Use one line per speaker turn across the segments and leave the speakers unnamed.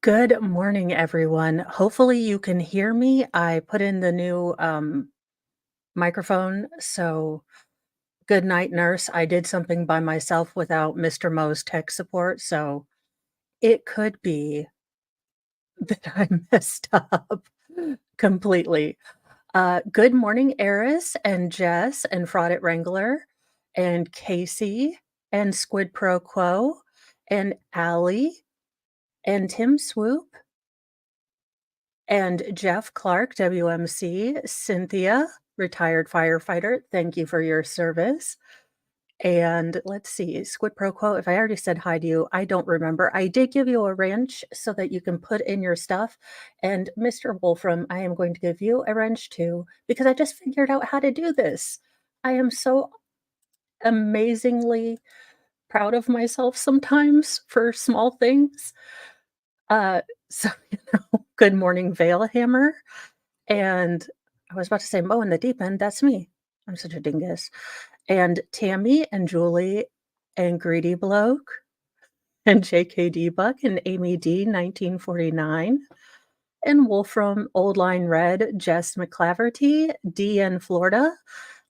Good morning, everyone. Hopefully, you can hear me. I put in the new microphone. So, good night, nurse. I did something by myself without Mr. Mo's tech support. So, it could be that I messed up completely. Good morning, Eris and Jess and Fraudit Wrangler and Casey and Squid Pro Quo and Allie and Tim Swoop and Jeff Clark, WMC, Cynthia, retired firefighter, thank you for your service. And let's see, Squid Pro Quo, if I already said hi to you, I don't remember. I did give you a wrench so that you can put in your stuff. And Mr. Wolfram, I am going to give you a wrench too, because I just figured out how to do this. I am so amazingly proud of myself sometimes for small things. Uh, so, good morning, Veil Hammer. And I was about to say Mo in the deep end, that's me. I'm such a dingus. And Tammy and Julie and Greedy Bloke and JKD Buck and Amy D 1949 and Wolfram Old Line Red, Jess McClaverty, DN Florida,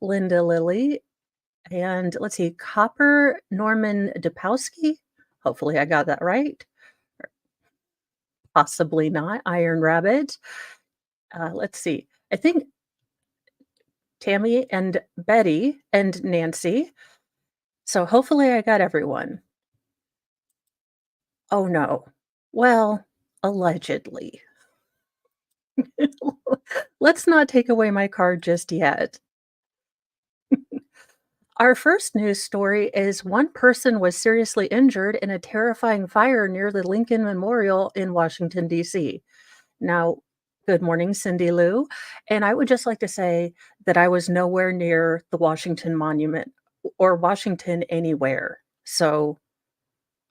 Linda Lilly, and let's see, Copper Norman Depowski. Hopefully I got that right. Possibly not. Iron Rabbit. Let's see. I think Tammy and Betty and Nancy. So hopefully I got everyone. Oh no. Well, allegedly. Let's not take away my card just yet. Our first news story is one person was seriously injured in a terrifying fire near the Lincoln Memorial in Washington, D.C. Now, good morning, Cindy Lou. And I would just like to say that I was nowhere near the Washington Monument or Washington anywhere. So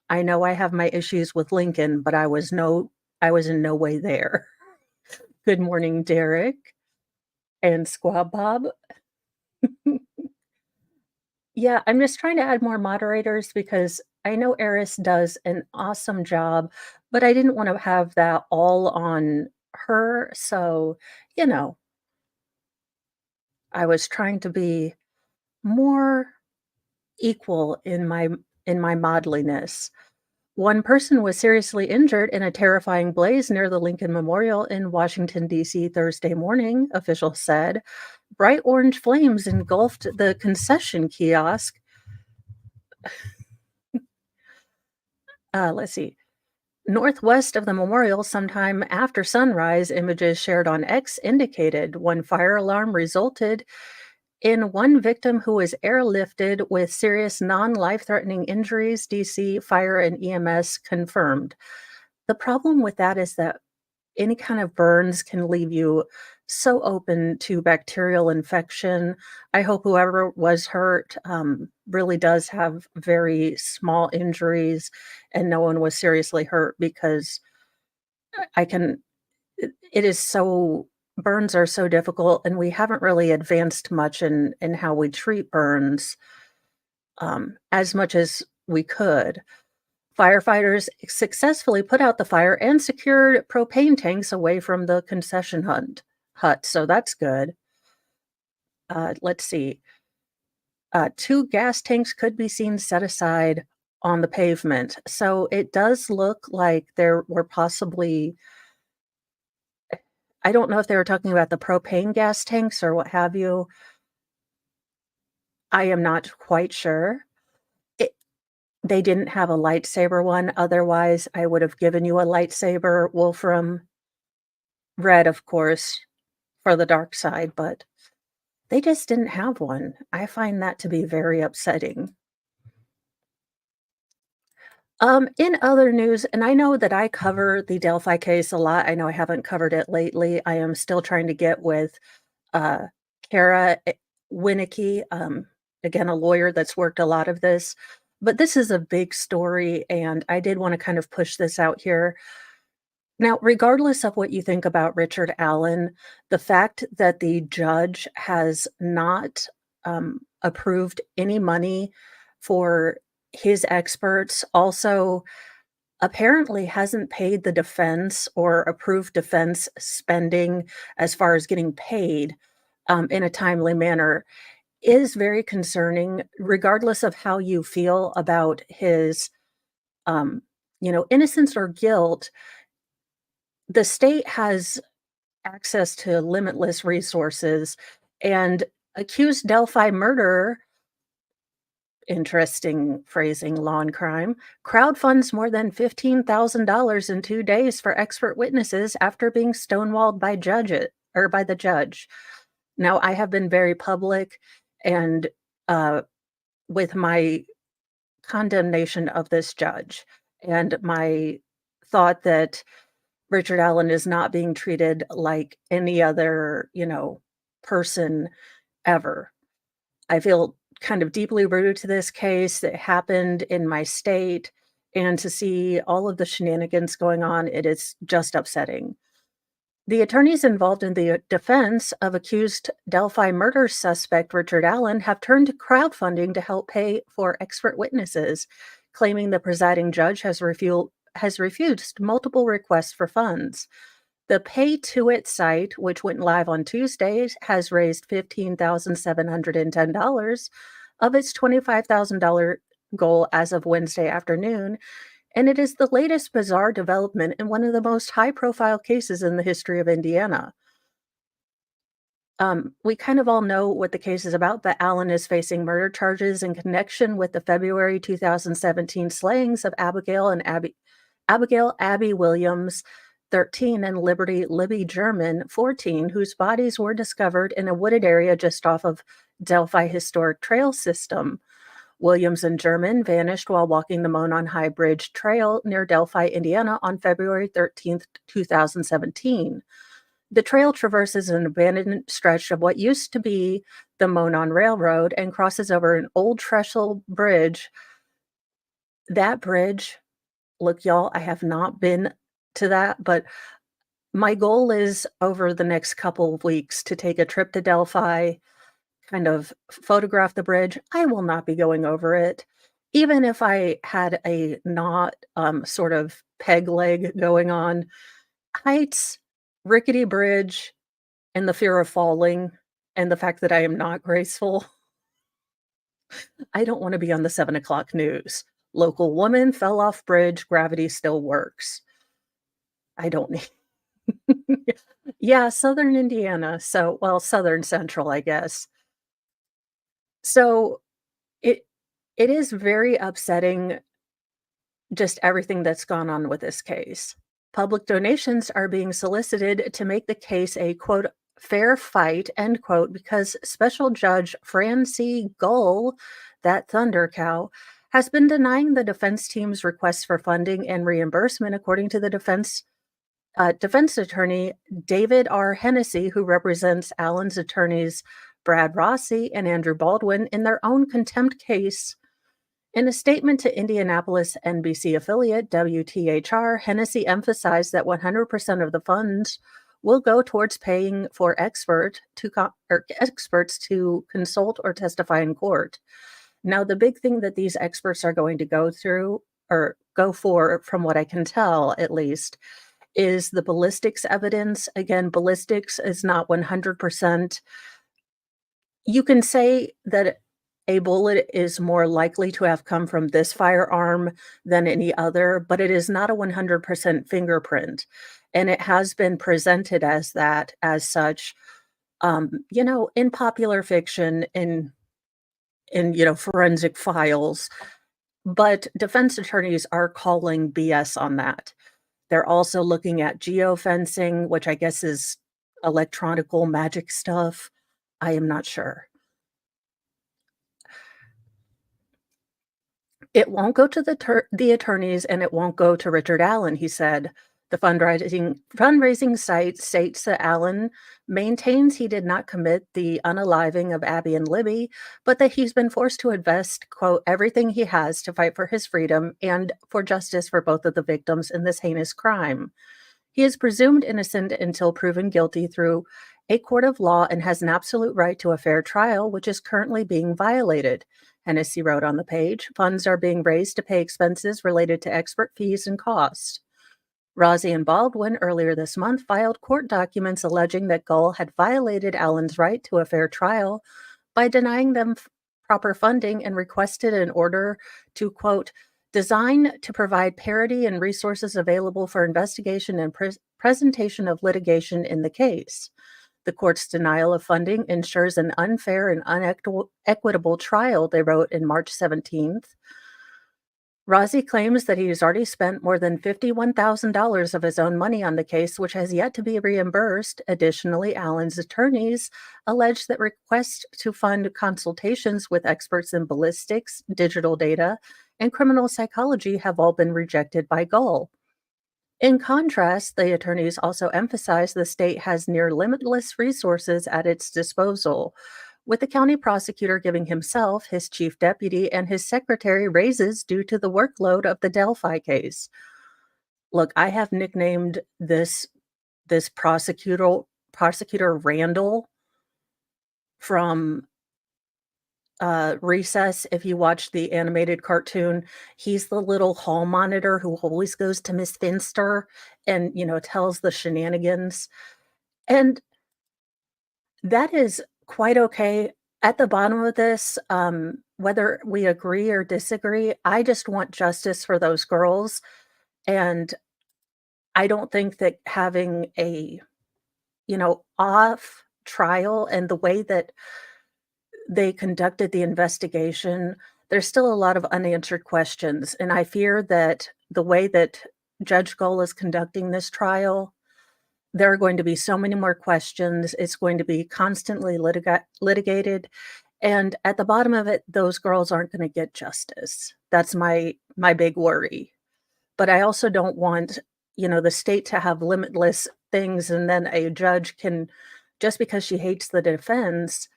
I know I have my issues with Lincoln, but I was in no way there. Good morning, Derek and Squab Bob. Yeah, I'm just trying to add more moderators because I know Eris does an awesome job, but I didn't want to have that all on her. So, you know, I was trying to be more equal in my modeliness. One person was seriously injured in a terrifying blaze near the Lincoln Memorial in Washington, D.C. Thursday morning, officials said. Bright orange flames engulfed the concession kiosk. Let's see. Northwest of the memorial, sometime after sunrise, images shared on X indicated one fire alarm resulted in one victim who was airlifted with serious non life threatening injuries, DC Fire and EMS confirmed. The problem with that is that any kind of burns can leave you so open to bacterial infection. I hope whoever was hurt really does have very small injuries and no one was seriously hurt because I can, it is so, burns are so difficult and we haven't really advanced much in how we treat burns as much as we could. Firefighters successfully put out the fire and secured propane tanks away from the concession hut, so that's good. Let's see. Two gas tanks could be seen set aside on the pavement. So it does look like there were possibly, I don't know if they were talking about the propane gas tanks or what have you. I am not quite sure. They didn't have a lightsaber one. Otherwise, I would have given you a lightsaber, Wolfram. Red, of course, for the dark side, but they just didn't have one. I find that to be very upsetting. In other news, and I know that I cover the Delphi case a lot. I know I haven't covered it lately. I am still trying to get with uh, Kara Winicky, again, a lawyer that's worked a lot of this. But this is a big story, and I did want to kind of push this out here. Now, regardless of what you think about Richard Allen, the fact that the judge has not approved any money for his experts, also apparently hasn't paid the defense or approved defense spending as far as getting paid, in a timely manner is very concerning, regardless of how you feel about his, um, innocence or guilt. The state has access to limitless resources, and accused Delphi murderer, interesting phrasing, law and crime, crowdfunds more than $15,000 in 2 days for expert witnesses after being stonewalled by the judge. Now, I have been very public and uh, with my condemnation of this judge and my thought that Richard Allen is not being treated like any other, person ever. I feel kind of deeply rooted to this case that happened in my state, and to see all of the shenanigans going on, it is just upsetting. The attorneys involved in the defense of accused Delphi murder suspect Richard Allen have turned to crowdfunding to help pay for expert witnesses, claiming the presiding judge has refused multiple requests for funds. The Pay to It site, which went live on Tuesday, has raised $15,710 of its $25,000 goal as of Wednesday afternoon, and it is the latest bizarre development in one of the most high profile cases in the history of Indiana. We kind of all know what the case is about, but Allen is facing murder charges in connection with the February 2017 slayings of Abigail Abby Williams, 13, and Liberty Libby German, 14, whose bodies were discovered in a wooded area just off of Delphi Historic Trail System. Williams and German vanished while walking the Monon High Bridge Trail near Delphi, Indiana on February 13th, 2017. The trail traverses an abandoned stretch of what used to be the Monon Railroad and crosses over an old trestle bridge. That bridge, look, y'all, I have not been to that, but my goal is over the next couple of weeks to take a trip to Delphi, kind of photograph the bridge. I will not be going over it. Even if I had a not sort of peg leg going on, heights, rickety bridge, and the fear of falling, and the fact that I am not graceful, I don't want to be on the 7 o'clock news. Local woman fell off bridge, gravity still works. I don't need. Yeah, Southern Indiana. So, well, Southern Central, I guess. So it it is very upsetting, just everything that's gone on with this case. Public donations are being solicited to make the case a quote fair fight end quote because special judge Fran C. Gull, that thunder cow, has been denying the defense team's requests for funding and reimbursement, according to the defense attorney David R. Hennessy, who represents Allen's attorneys Brad Rossi and Andrew Baldwin in their own contempt case. In a statement to Indianapolis NBC affiliate WTHR, Hennessy emphasized that 100% of the funds will go towards paying for experts to consult or testify in court. Now, the big thing that these experts are going to go through or go for, from what I can tell at least, is the ballistics evidence. Again, ballistics is not 100%. You can say that a bullet is more likely to have come from this firearm than any other, but it is not a 100% fingerprint. And it has been presented as that, as such, in popular fiction, in forensic files. But defense attorneys are calling BS on that. They're also looking at geofencing, which I guess is electronical magic stuff. I am not sure. It won't go to the attorneys, and it won't go to Richard Allen, he said. The fundraising site states that Allen maintains he did not commit the unaliving of Abby and Libby, but that he's been forced to invest, quote, everything he has to fight for his freedom and for justice for both of the victims in this heinous crime. He is presumed innocent until proven guilty through a court of law and has an absolute right to a fair trial, which is currently being violated, Hennessy wrote on the page. Funds are being raised to pay expenses related to expert fees and costs. Rozzi and Baldwin earlier this month filed court documents alleging that Gull had violated Allen's right to a fair trial by denying them proper funding and requested an order to, quote, design to provide parity and resources available for investigation and presentation of litigation in the case. The court's denial of funding ensures an unfair and unequitable trial, they wrote in March 17th. Rozzi claims that he has already spent more than $51,000 of his own money on the case, which has yet to be reimbursed. Additionally, Allen's attorneys allege that requests to fund consultations with experts in ballistics, digital data, and criminal psychology have all been rejected by Gull. In contrast, the attorneys also emphasize the state has near limitless resources at its disposal, with the county prosecutor giving himself, his chief deputy, and his secretary raises due to the workload of the Delphi case. Look, I have nicknamed this prosecutor Randall from Recess. If you watch the animated cartoon, he's the little hall monitor who always goes to Miss Finster and, tells the shenanigans. And that is quite okay. At the bottom of this, whether we agree or disagree, I just want justice for those girls. And I don't think that having a, off trial and the way that they conducted the investigation, there's still a lot of unanswered questions. And I fear that the way that Judge Gull is conducting this trial, there are going to be so many more questions. It's going to be constantly litigated. And at the bottom of it, those girls aren't going to get justice. That's my big worry. But I also don't want, the state to have limitless things and then a judge can, just because she hates the defense,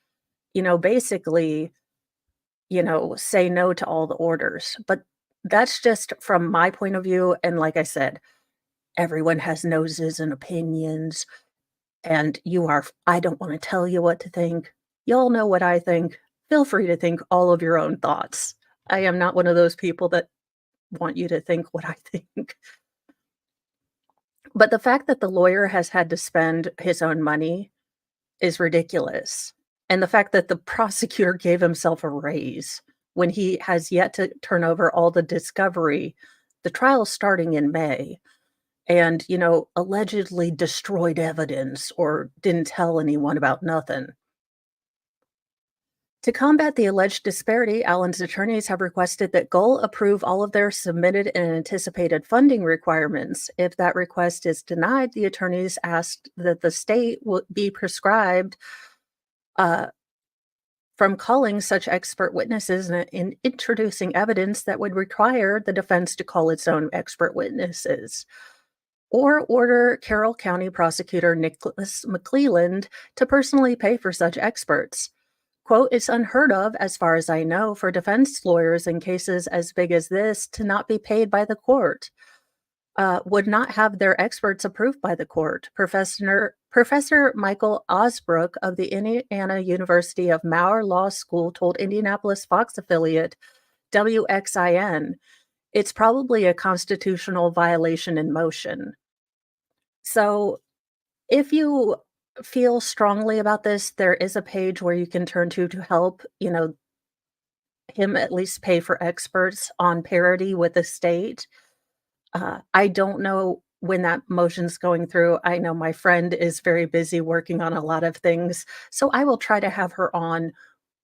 basically, say no to all the orders. But that's just from my point of view. And like I said, everyone has noses and opinions, and I don't want to tell you what to think. Y'all know what I think. Feel free to think all of your own thoughts. I am not one of those people that want you to think what I think. But the fact that the lawyer has had to spend his own money is ridiculous. And the fact that the prosecutor gave himself a raise when he has yet to turn over all the discovery, the trial's starting in May, and, allegedly destroyed evidence or didn't tell anyone about nothing. To combat the alleged disparity, Allen's attorneys have requested that Gull approve all of their submitted and anticipated funding requirements. If that request is denied, the attorneys asked that the state will be prescribed from calling such expert witnesses and in introducing evidence that would require the defense to call its own expert witnesses, or order Carroll County Prosecutor Nicholas McClelland to personally pay for such experts. Quote, it's unheard of, as far as I know, for defense lawyers in cases as big as this to not be paid by the court. Would not have their experts approved by the court. Professor Michael Osbrook of the Indiana University of Maurer Law School told Indianapolis Fox affiliate WXIN, it's probably a constitutional violation in motion. So if you feel strongly about this, there is a page where you can turn to help, him at least pay for experts on parity with the state. I don't know when that motion's going through. I know my friend is very busy working on a lot of things, so I will try to have her on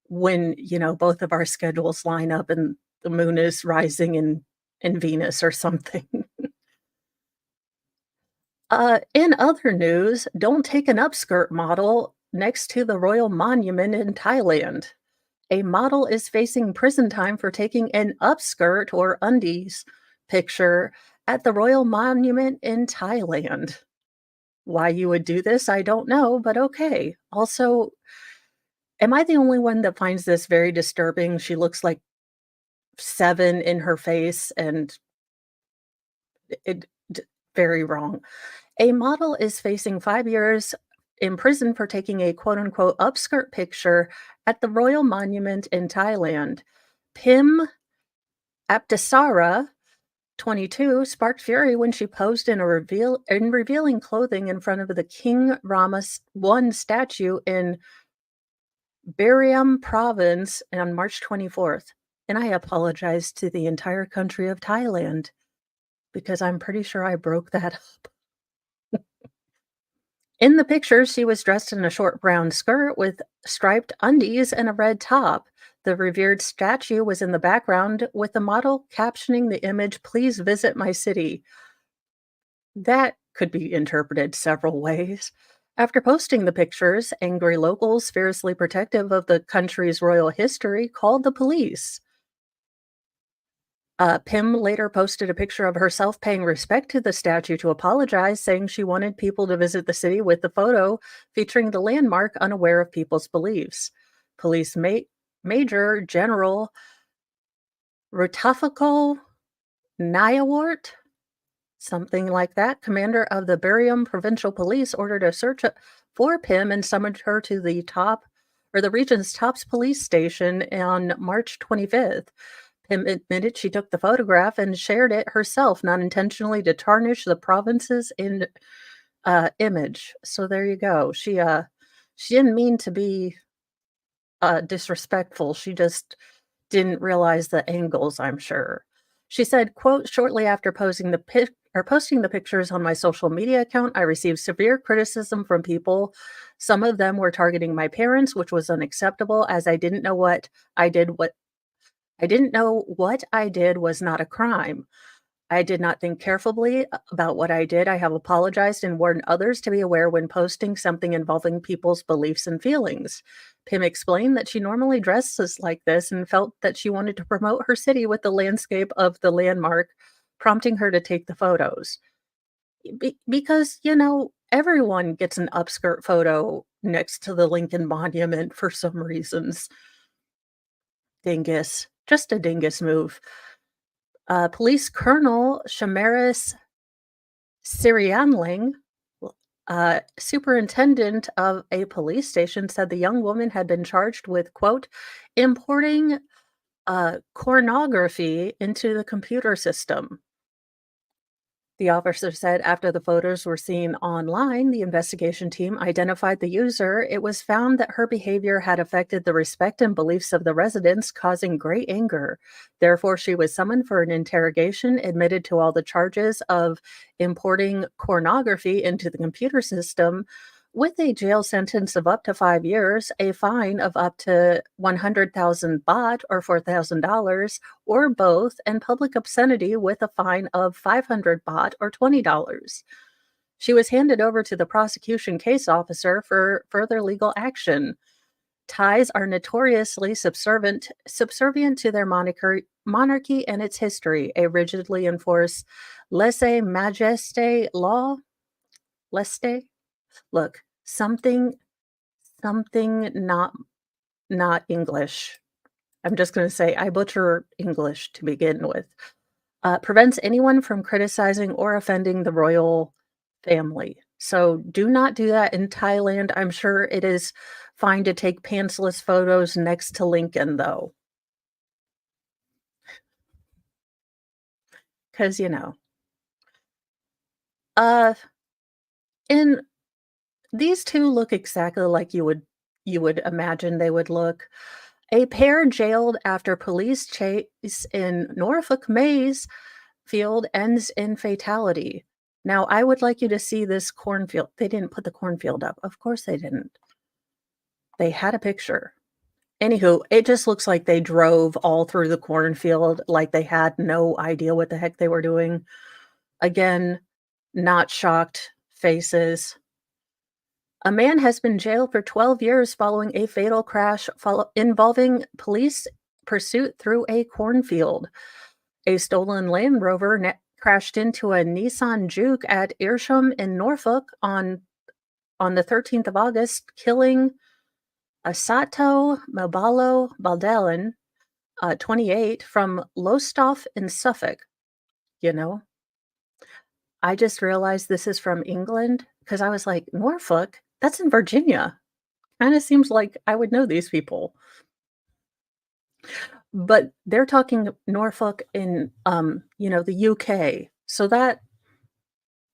when, both of our schedules line up and the moon is rising in Venus or something. In other news, don't take an upskirt model next to the Royal Monument in Thailand. A model is facing prison time for taking an upskirt or undies picture at the Royal Monument in Thailand. Why you would do this, I don't know, but okay. Also, am I the only one that finds this very disturbing? She looks like 7 in her face, and very wrong. A model is facing 5 years in prison for taking a quote unquote upskirt picture at the Royal Monument in Thailand. Pim Aptisara, 22, sparked fury when she posed in revealing clothing in front of the King Rama I statue in Bariam province on March 24th. And I apologize to the entire country of Thailand because I'm pretty sure I broke that up. In the picture, she was dressed in a short brown skirt with striped undies and a red top. The revered statue was in the background with the model captioning the image, "Please visit my city." That could be interpreted several ways. After posting the pictures, angry locals, fiercely protective of the country's royal history, called the police. Pym later posted a picture of herself paying respect to the statue to apologize, saying she wanted people to visit the city with the photo featuring the landmark, unaware of people's beliefs. Police Major General Rutafako Nyawart, something like that, commander of the Barium Provincial Police, ordered a search for Pym and summoned her to the region's top police station on March 25th. Pym admitted she took the photograph and shared it herself, not intentionally to tarnish the province's image. So there you go. She didn't mean to be disrespectful. She just didn't realize the angles, I'm sure. She said, quote, "Shortly after posting the pictures on my social media account, I received severe criticism from people. Some of them were targeting my parents, which was unacceptable as I didn't know what I did was not a crime. I did not think carefully about what I did. I have apologized and warned others to be aware when posting something involving people's beliefs and feelings." Pim explained that she normally dresses like this and felt that she wanted to promote her city with the landscape of the landmark, prompting her to take the photos. Because, everyone gets an upskirt photo next to the Lincoln Monument for some reasons. Dingus. Just a dingus move. Police Colonel Shamaris Sirianling, superintendent of a police station, said the young woman had been charged with, quote, "importing pornography into the computer system." The officer said after the photos were seen online, the investigation team identified the user. It was found that her behavior had affected the respect and beliefs of the residents, causing great anger. Therefore, she was summoned for an interrogation, admitted to all the charges of importing pornography into the computer system, with a jail sentence of up to 5 years, a fine of up to 100,000 baht or $4,000, or both, and public obscenity with a fine of 500 baht or $20. She was handed over to the prosecution case officer for further legal action. Thais are notoriously subservient to their monarchy and its history, a rigidly enforced lèse-majesté law. Leste? Look, something not English. I'm just gonna say I butcher English to begin with. Prevents anyone from criticizing or offending the royal family. So do not do that in Thailand. I'm sure it is fine to take pantsless photos next to Lincoln, though, because Uh, and these two look exactly like you would imagine they would look. A pair jailed after police chase in Norfolk Maze field ends in fatality. Now, I would like you to see this cornfield. They didn't put the cornfield up. Of course they didn't. They had a picture. Anywho, it just looks like they drove all through the cornfield like they had no idea what the heck they were doing. Again, not shocked faces. A man has been jailed for 12 years following a fatal crash involving police pursuit through a cornfield. A stolen Land Rover crashed into a Nissan Juke at Earsham in Norfolk on the 13th of August, killing Asato Mabalo Baldalan, 28, from Lowestoft in Suffolk. You know, I just realized this is from England because I was like, Norfolk? That's in Virginia. Kind of seems like I would know these people. but they're talking Norfolk in, the UK. So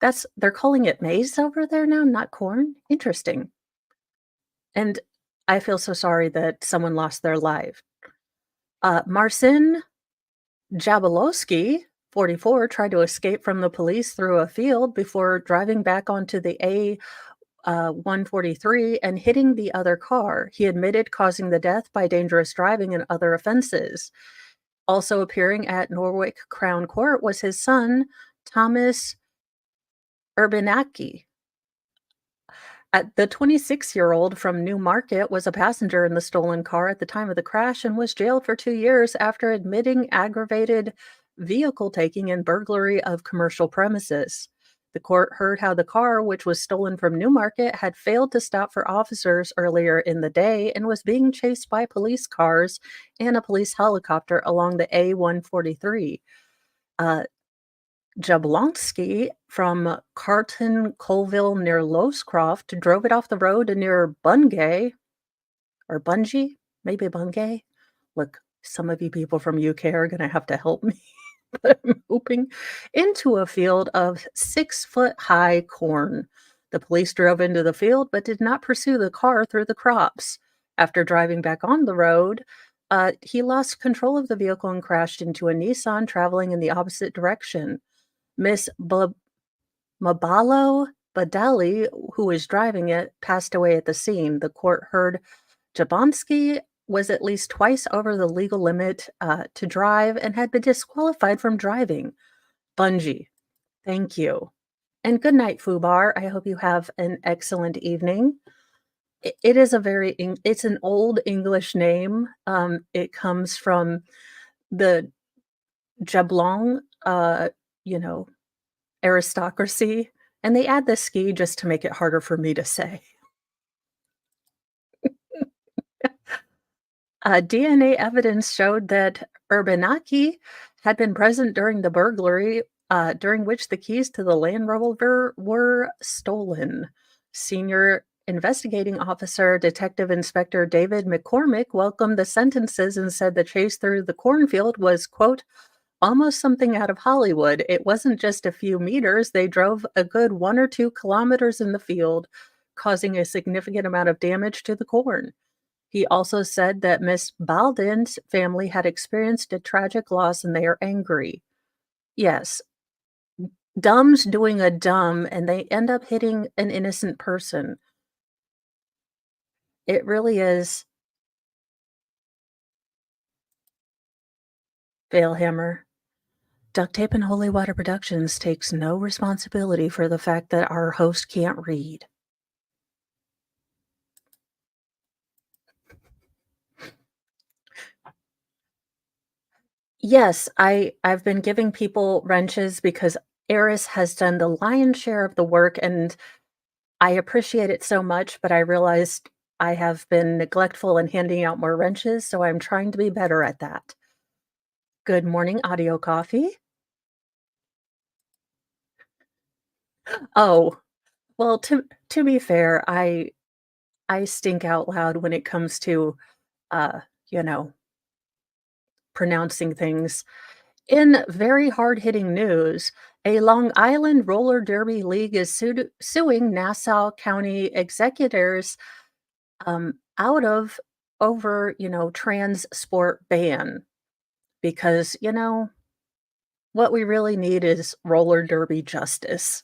that's they're calling it maize over there now, not corn? Interesting. And I feel so sorry that someone lost their life. Marcin Jablowski, 44, tried to escape from the police through a field before driving back onto the 143 and hitting the other car. He admitted causing the death by dangerous driving and other offenses. Also appearing at Norwich Crown Court was his son, Thomas Urbanaki. The 26-year-old from Newmarket was a passenger in the stolen car at the time of the crash and was jailed for 2 years after admitting aggravated vehicle taking and burglary of commercial premises. The court heard how the car, which was stolen from Newmarket, had failed to stop for officers earlier in the day and was being chased by police cars and a police helicopter along the A143. Uh, Jablonski from Carlton Colville near Losecroft drove it off the road near Bungay or Bungay, maybe Bungay. Look, some of you people from UK are gonna have to help me, but I'm hoping into a field of 6-foot high corn. The police drove into the field but did not pursue the car through the crops. After driving back on the road, he lost control of the vehicle and crashed into a Nissan traveling in the opposite direction. Miss Mabalo Badali, who was driving it, passed away at the scene. The court heard Jablonski was at least twice over the legal limit to drive and had been disqualified from driving. Bungie, thank you. And good night, Fubar. I hope you have an excellent evening. It is it's an old English name. It comes from the Jablong, you know, aristocracy, and they add the ski just to make it harder for me to say. DNA evidence showed that Urbanaki had been present during the burglary, during which the keys to the Land Rover were stolen. Senior investigating officer, Detective Inspector David McCormick, welcomed the sentences and said the chase through the cornfield was, quote, almost something out of Hollywood. It wasn't just a few meters, they drove a good 1 or 2 kilometers in the field, causing a significant amount of damage to the corn. He also said that Miss Baldwin's family had experienced a tragic loss and they are angry. Yes, dumb's doing a dumb and they end up hitting an innocent person. It really is Veilhammer. Duct Tape and Holy Water Productions takes no responsibility for the fact that our host can't read. Yes, I've been giving people wrenches because Eris has done the lion's share of the work, and I appreciate it so much, but I realized I have been neglectful in handing out more wrenches, so I'm trying to be better at that. Good morning, Audio Coffee. Oh, well, to be fair, I stink out loud when it comes to, uh, you know, pronouncing things. In very hard-hitting news, a Long Island roller derby league is suing Nassau County executors out of over, trans sport ban because, what we really need is roller derby justice.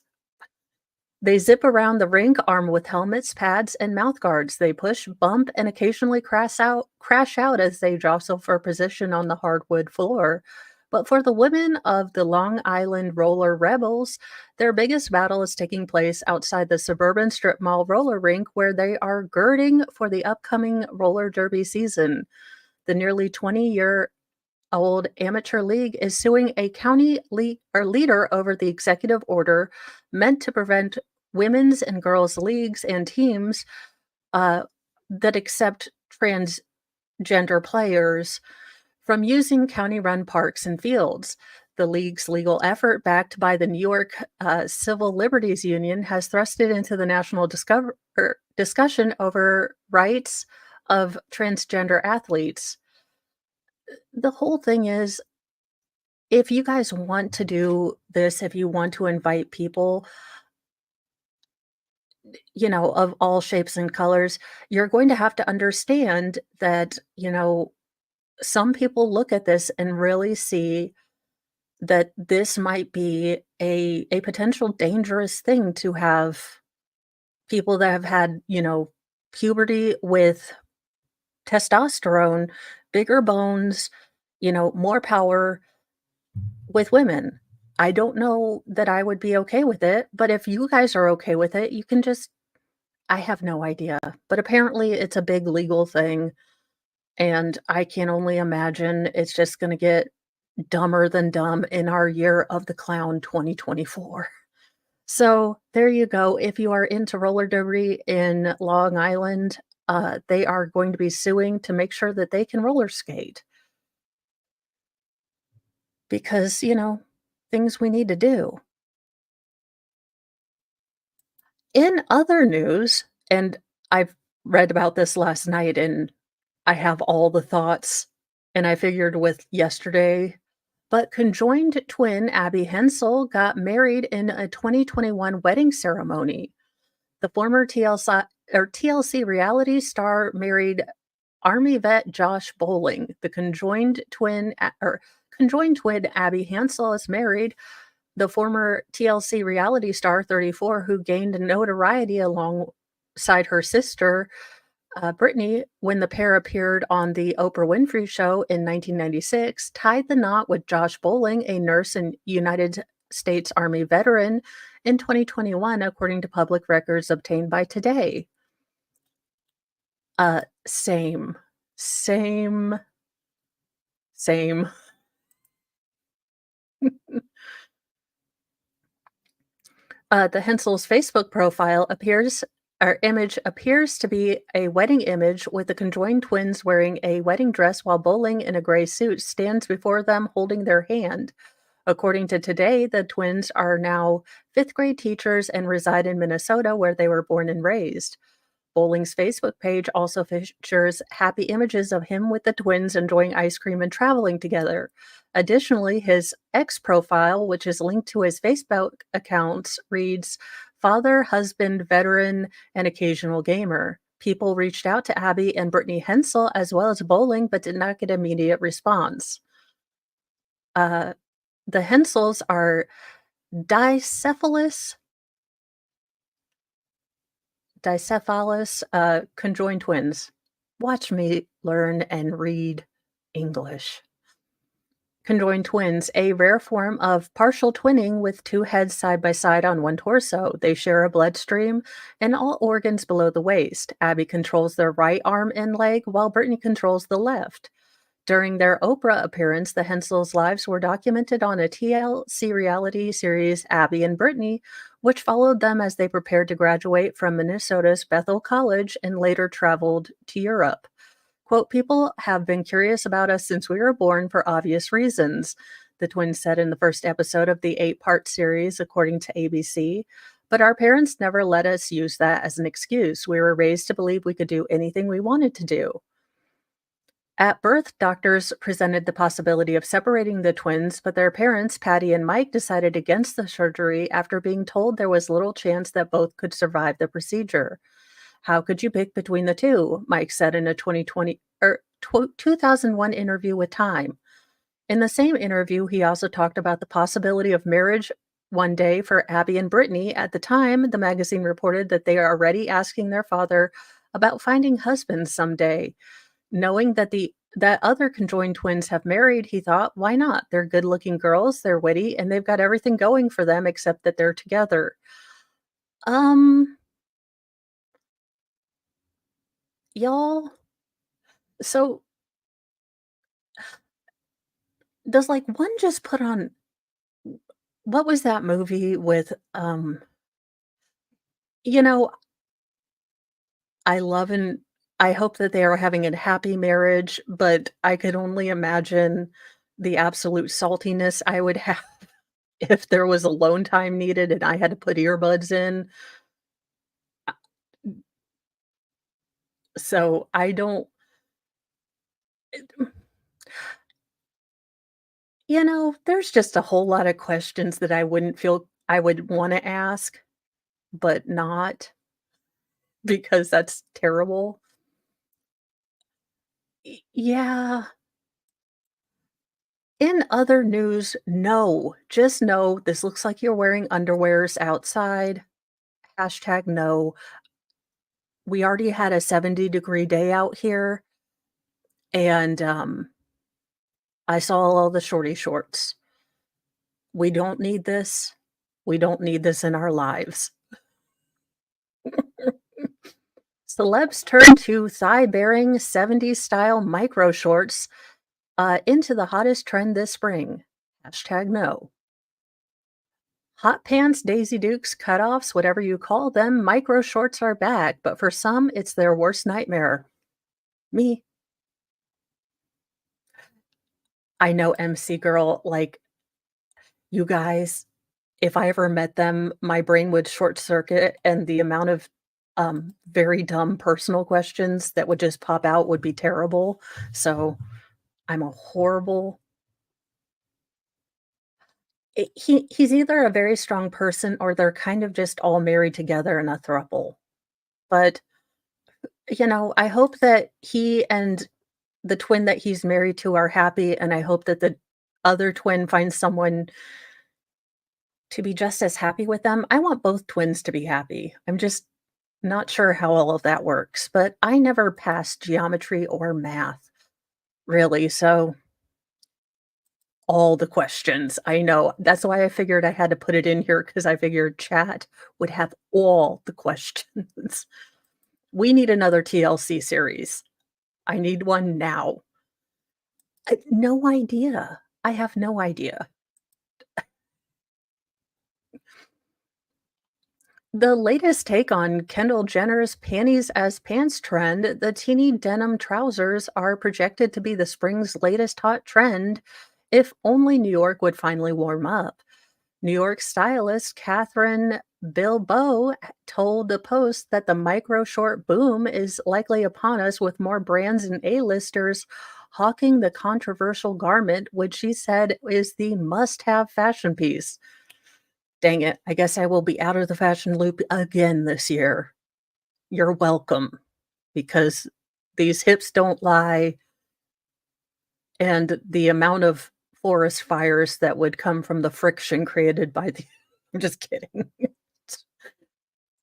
They zip around the rink armed with helmets, pads, and mouth guards. They push, bump, and occasionally crash out as they jostle for position on the hardwood floor. But for the women of the Long Island Roller Rebels, their biggest battle is taking place outside the suburban strip mall roller rink where they are girding for the upcoming roller derby season. The nearly 20-year-old amateur league is suing a county leader over the executive order meant to prevent women's and girls' leagues and teams uh, that accept transgender players from using county run parks and fields. The league's legal effort, backed by the New York Civil Liberties Union, has thrusted into the national discussion over rights of transgender athletes. The whole thing is, if you guys want to do this, if you want to invite people, of all shapes and colors, you're going to have to understand that, some people look at this and really see that this might be a potential dangerous thing to have people that have had, puberty with testosterone, bigger bones, more power with women. I don't know that I would be okay with it, but if you guys are okay with it, you can just I have no idea. But apparently it's a big legal thing, and I can only imagine it's just gonna get dumber than dumb in our year of the clown 2024. So, there you go. If you are into roller derby in Long Island, they are going to be suing to make sure that they can roller skate because, things we need to do. In other news, and I've read about this last night and I have all the thoughts, and I figured with yesterday, but conjoined twin Abby Hensel got married in a 2021 wedding ceremony. The former TLC reality star married Army vet Josh Bowling. The conjoined twin Abby Hansel is married. The former TLC reality star, 34, who gained notoriety alongside her sister, Brittany, when the pair appeared on the Oprah Winfrey Show in 1996, tied the knot with Josh Bowling, a nurse and United States Army veteran, in 2021, according to public records obtained by Today. Same. Same. Same. The Hensel's Facebook profile image appears to be a wedding image with the conjoined twins wearing a wedding dress while Bowling in a gray suit stands before them holding their hand. According to Today, the twins are now fifth grade teachers and reside in Minnesota, where they were born and raised. Bowling's Facebook page also features happy images of him with the twins enjoying ice cream and traveling together. Additionally, his X profile, which is linked to his Facebook accounts, reads Father, husband, veteran, and occasional gamer. People reached out to Abby and Brittany Hensel as well as Bowling, but did not get immediate response. Uh, the Hensels are dicephalous conjoined twins. Watch me learn and read English. Conjoined twins, a rare form of partial twinning with two heads side by side on one torso. They share a bloodstream and all organs below the waist. Abby controls their right arm and leg, while Brittany controls the left. During their Oprah appearance, the Hensels' lives were documented on a TLC reality series, Abby and Brittany, which followed them as they prepared to graduate from Minnesota's Bethel College and later traveled to Europe. Quote, people have been curious about us since we were born for obvious reasons, the twins said in the first episode of the 8-part series, according to ABC. But our parents never let us use that as an excuse. We were raised to believe we could do anything we wanted to do. At birth, doctors presented the possibility of separating the twins, but their parents, Patty and Mike, decided against the surgery after being told there was little chance that both could survive the procedure. How could you pick between the two? Mike said in a 2001 interview with Time. In the same interview, he also talked about the possibility of marriage one day for Abby and Brittany. At the time, the magazine reported that they are already asking their father about finding husbands someday. Knowing that other conjoined twins have married, he thought, why not? They're good-looking girls, they're witty, and they've got everything going for them except that they're together. Um, y'all, so does like one just put on what was that movie with you know, I love and I hope that they are having a happy marriage, but I could only imagine the absolute saltiness I would have if there was alone time needed and I had to put earbuds in. So I don't There's just a whole lot of questions that I wouldn't feel I would wanna ask, but not because that's terrible. Yeah. In other news, no. Just no, this looks like you're wearing underwears outside. Hashtag no. We already had a 70-degree day out here, and, I saw all the shorty shorts. We don't need this. We don't need this in our lives. Celebs turn to thigh-bearing 70s style micro shorts, into the hottest trend this spring. Hashtag no. Hot pants, Daisy Dukes, cutoffs, whatever you call them, micro shorts are back, but for some, it's their worst nightmare. Me. I know MC girl, like, you guys, if I ever met them, my brain would short circuit and the amount of, very dumb personal questions that would just pop out would be terrible. So, I'm a horrible he's either a very strong person or they're kind of just all married together in a throuple. But, I hope that he and the twin that he's married to are happy, and I hope that the other twin finds someone to be just as happy with them. I want both twins to be happy. I'm just not sure how all of that works, but I never passed geometry or math, really, so all the questions, I know. That's why I figured I had to put it in here because I figured chat would have all the questions. We need another TLC series. I need one now. No idea. I have no idea. The latest take on Kendall Jenner's panties as pants trend, the teeny denim trousers are projected to be the spring's latest hot trend if only New York would finally warm up. New York stylist Catherine Bilbao told the Post that the micro short boom is likely upon us with more brands and A-listers hawking the controversial garment, which she said is the must-have fashion piece. Dang it, I guess I will be out of the fashion loop again this year. You're welcome, because these hips don't lie, and the amount of forest fires that would come from the friction created by the I'm just kidding.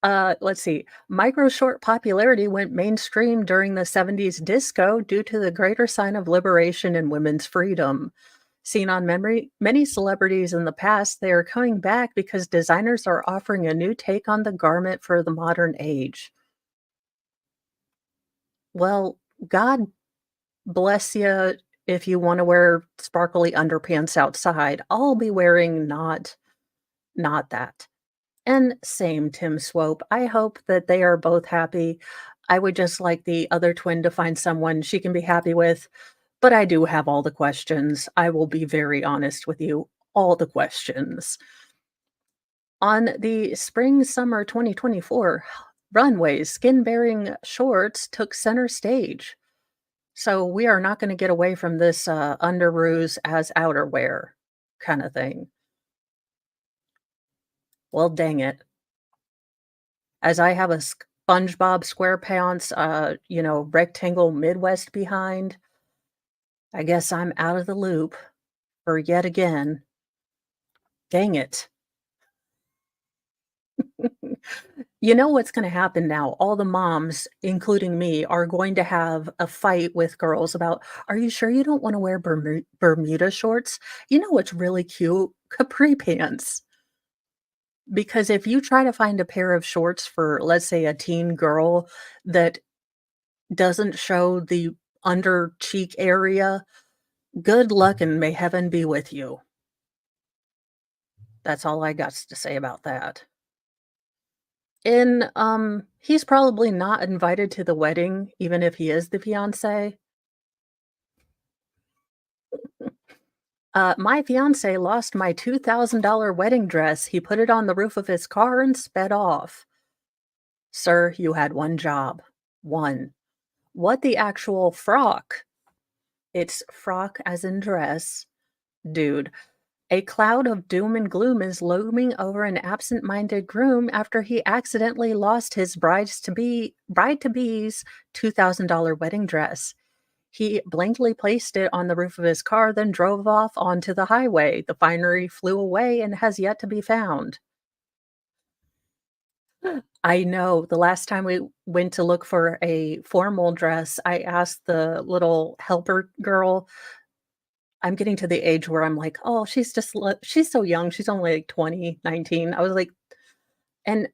Let's see. Micro short popularity went mainstream during the 70s disco due to the greater sign of liberation and women's freedom. Seen on many celebrities in the past, they are coming back because designers are offering a new take on the garment for the modern age. Well, God bless you if you want to wear sparkly underpants outside. I'll be wearing not that. And same, Tim Swope. I hope that they are both happy. I would just like the other twin to find someone she can be happy with, but I do have all the questions. I will be very honest with you. All the questions. On the spring-summer 2024 runways, skin-bearing shorts took center stage. So we are not gonna get away from this, underoos as outerwear kinda thing. Well, dang it. As I have a SpongeBob SquarePants, rectangle Midwest behind, I guess I'm out of the loop for yet again. Dang it. You know what's gonna happen now? All the moms, including me, are going to have a fight with girls about, "Are you sure you don't wanna wear Bermuda shorts? You know what's really cute? Capri pants." Because if you try to find a pair of shorts for, let's say, a teen girl that doesn't show the under cheek area, good luck and may heaven be with you. That's all I got to say about that. And, he's probably not invited to the wedding, even if he is the fiancé. My fiancé lost my $2,000 wedding dress. He put it on the roof of his car and sped off. Sir, you had one job. One. What the actual frock? It's frock as in dress, Dude, a cloud of doom and gloom is looming over an absent-minded groom after he accidentally lost his bride-to-be's $2,000 wedding dress. He blankly placed it on the roof of his car, then drove off onto the highway. The finery flew away and has yet to be found. I know. The last time we went to look for a formal dress, I asked the little helper girl. I'm getting to the age where I'm like, "Oh, she's so young. She's only like 20, 19." I was like, and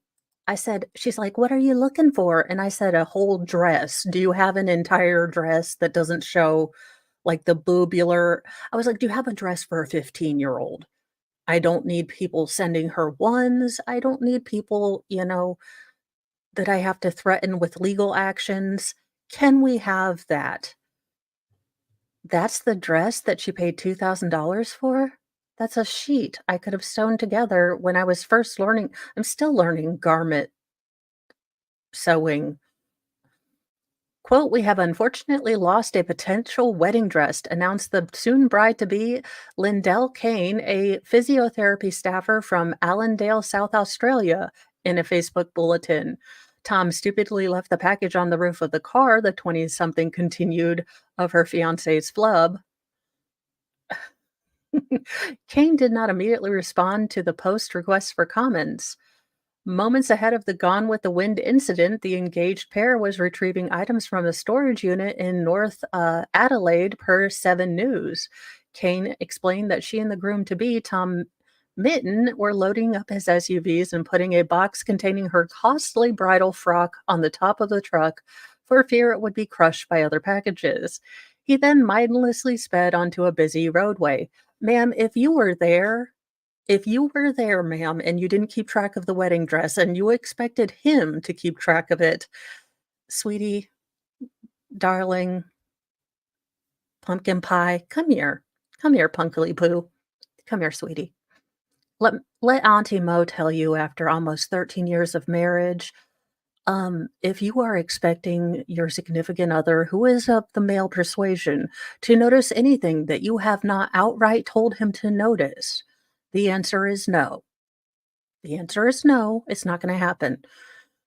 I said, she's like, "What are you looking for?" And I said, "A whole dress. Do you have an entire dress that doesn't show like the boobular?" I was like, "Do you have a dress for a 15-year-old? I don't need people sending her ones. I don't need people, that I have to threaten with legal actions. Can we have that?" That's the dress that she paid $2,000 for? That's a sheet I could have sewn together when I was first learning. I'm still learning garment sewing. Quote, "We have unfortunately lost a potential wedding dress," announced the soon bride to be, Lindell Kane, a physiotherapy staffer from Allendale, South Australia, in a Facebook bulletin. "Tom stupidly left the package on the roof of the car," the 20 something continued of her fiance's flub. Kane did not immediately respond to the post request for comments. Moments ahead of the Gone with the Wind incident, the engaged pair was retrieving items from a storage unit in North Adelaide, per 7 News. Kane explained that she and the groom to be, Tom Mitten, were loading up his SUVs and putting a box containing her costly bridal frock on the top of the truck for fear it would be crushed by other packages. He then mindlessly sped onto a busy roadway. Ma'am, if you were there, ma'am, and you didn't keep track of the wedding dress and you expected him to keep track of it, sweetie, darling, pumpkin pie, come here. Come here, Punkily Poo. Come here, sweetie. Let Auntie Mo tell you, after almost 13 years of marriage, if you are expecting your significant other who is of the male persuasion to notice anything that you have not outright told him to notice, the answer is no. The answer is no, it's not gonna happen.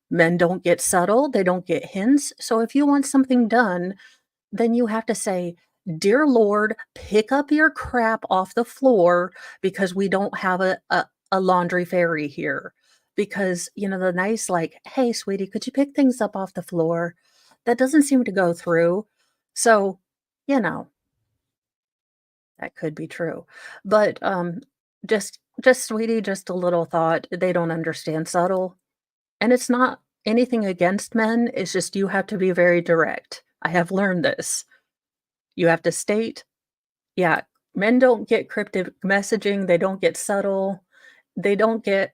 Men don't get subtle, they don't get hints, so if you want something done, then you have to say, "Dear Lord, pick up your crap off the floor because we don't have a laundry fairy here." Because, the nice like, "Hey, sweetie, could you pick things up off the floor?" That doesn't seem to go through. So, you know, that could be true. But, just sweetie, just a little thought, they don't understand subtle. And it's not anything against men, it's just you have to be very direct. I have learned this. You have to state, yeah, men don't get cryptic messaging, they don't get subtle, they don't get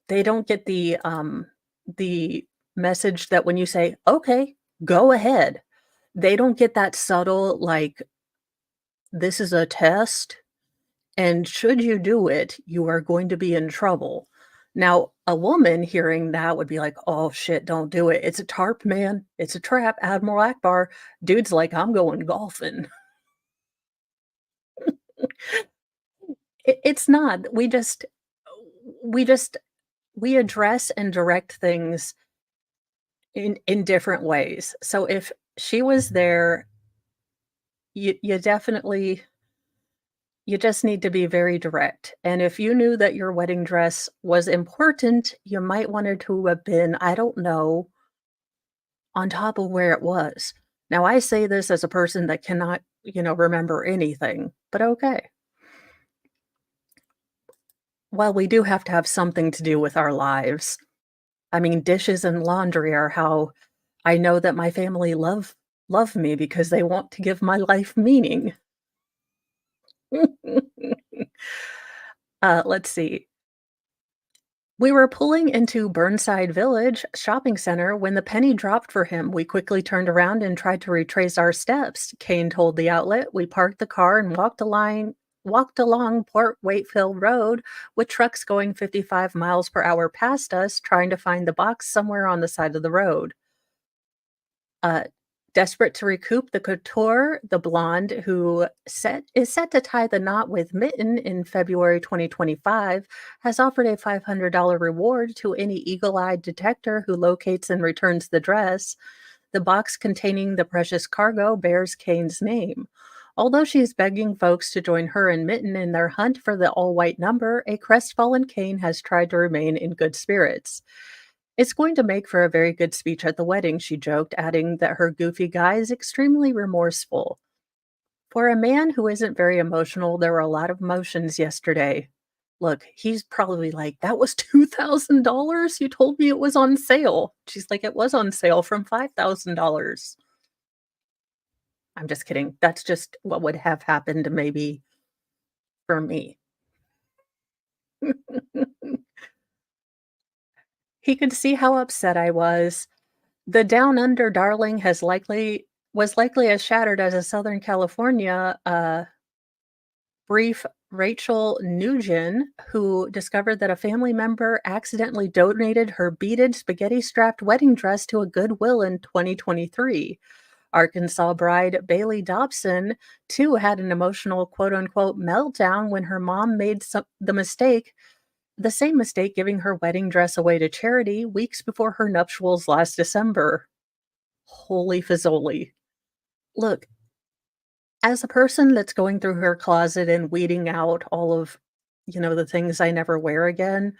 the message that when you say, "Okay, go ahead." They don't get that subtle, like, "This is a test, and should you do it, you are going to be in trouble." Now, a woman hearing that would be like, "Oh, shit, don't do it. It's a tarp, man. It's a trap, Admiral Akbar." Dude's like, "I'm going golfing." It's not. We just we address and direct things in different ways. So if she was there, you just need to be very direct. And if you knew that your wedding dress was important, you might wanted to have been, I don't know, on top of where it was. Now, I say this as a person that cannot, remember anything, but okay. Well, we do have to have something to do with our lives. I mean, dishes and laundry are how I know that my family love me, because they want to give my life meaning. Let's see. We were pulling into Burnside Village shopping center when the penny dropped for him. We quickly turned around and tried to retrace our steps, Kane told the outlet. We parked the car and walked along Port Wakefield Road with trucks going 55 miles per hour past us, trying to find the box somewhere on the side of the road. Uh, Desperate to recoup the couture, the blonde, is set to tie the knot with Mitten in February 2025, has offered a $500 reward to any eagle-eyed detector who locates and returns the dress. The box containing the precious cargo bears Kane's name. Although she is begging folks to join her and Mitten in their hunt for the all-white number, a crestfallen Kane has tried to remain in good spirits. It's going to make for a very good speech at the wedding, she joked, adding that her goofy guy is extremely remorseful. For a man who isn't very emotional, there were a lot of emotions yesterday. Look, he's probably like, that was $2,000? You told me it was on sale. She's like, it was on sale from $5,000. I'm just kidding. That's just what would have happened maybe for me. He could see how upset I was. The Down Under darling has likely was likely as shattered as a Southern California, brief Rachel Nugent, who discovered that a family member accidentally donated her beaded spaghetti-strapped wedding dress to a Goodwill in 2023. Arkansas bride Bailey Dobson, too, had an emotional quote unquote meltdown when her mom made the same mistake, giving her wedding dress away to charity weeks before her nuptials last December. Holy fizzoli. Look, as a person that's going through her closet and weeding out all of, the things I never wear again,